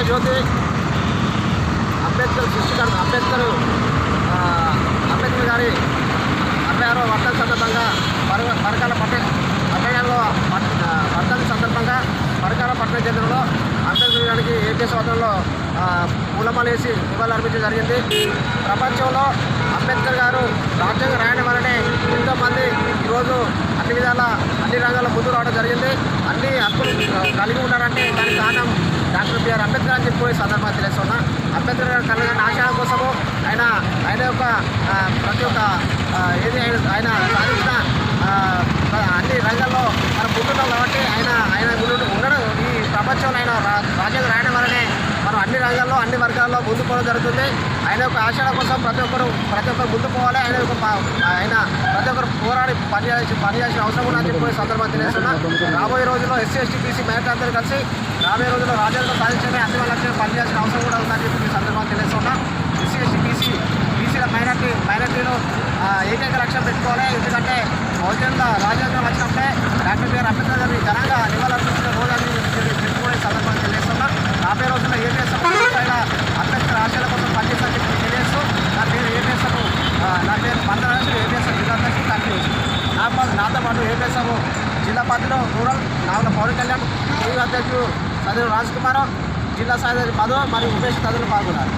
జ్యోతి అంబేద్కర్ సృష్టికర్త అంబేద్కర్ గారి 66వ వర్ధంతి సందర్భంగా పరకాల వర్ధంతి సందర్భంగా పరకాల పట్టణ కేంద్రంలో అంబేద్కర్ గారికి ఏపీఎస్ వద్దంలో పూలమాలేసి నివాళులర్పించడం జరిగింది. ప్రపంచంలో అంబేద్కర్ గారు రాజ్యాంగం రాయడం వల్లనే ఎంతోమంది ఈరోజు అన్ని విధాల అన్ని రంగాల్లో ముందు రావడం జరిగింది. అన్ని హక్కులు కలిగి ఉన్నారంటే దానికి కారణం డాక్టర్ బిఆర్ అంబేద్కర్ అని చెప్పి సందర్భంగా తెలుస్తున్నా. అంబేద్కర్ గారు కలిగిన ఆశయాల కోసము ఆయన యొక్క ప్రతి ఒక్క ఆయన సాధించిన అన్ని రంగాల్లో మనం ముందున్నాం కాబట్టి ఆయన ఉండడం ఈ ప్రపంచంలో ఆయన రాజ్యాంగం రాయడం వల్లనే మనం అన్ని రంగాల్లో అన్ని వర్గాల్లో ముందు పోవడం జరుగుతుంది. ఆయన యొక్క ఆశయాల కోసం ప్రతి ఒక్కరు ముందు పోవాలి. ఆయన ప్రతి ఒక్కరు పోరాడి పనిచేయాల్సిన అవసరం ఉందని చెప్పి సందర్భంగా తెలియజేస్తున్నా. రాబోయే రోజుల్లో ఎస్సీ ఎస్టీ బీసీ మైనారిటీ అందరూ కలిసి రాబోయే రోజుల్లో రాజ్యాంగం సాధించడమే అన్ని లక్ష్యాలు పనిచేయాల్సిన అవసరం కూడా ఉందని చెప్పి సందర్భంగా తెలియజేస్తున్నా. ఎస్సీ ఎస్టీ బీసీల మైనారిటీలో ఏకైక లక్ష్యం పెట్టుకోవాలి. ఎందుకంటే బహుజనుల రాజ్యాంగం వచ్చినప్పుడే డాక్టర్ బిఆర్ అంబేద్కర్ గారిని ఘనంగా నివాళులర్పించిన రోజు పెట్టుకునే సందర్భంగా తెలియజేస్తున్నా. రాబోయే రోజుల్లో ఏపీఎస్ అంబేద్కర్ ఆశయాల కోసం పనిచేస్తారని చెప్పి తెలియజేస్తూ నా పేరు మందరాజు ఏపీఎస్ జిల్లాధ్యక్షుడు కంటిన్యూస్ నాతో పాటు ఏపీఎస్ జిల్లా పార్టీలో రూరల్ నాగుల పవన్ కళ్యాణ్, టీవీ అధ్యక్షుడు సదరు రాజ్ కుమార్, జిల్లా సాయి మధు మరియు ఉమేష్ తదితరులు పాల్గొన్నారు.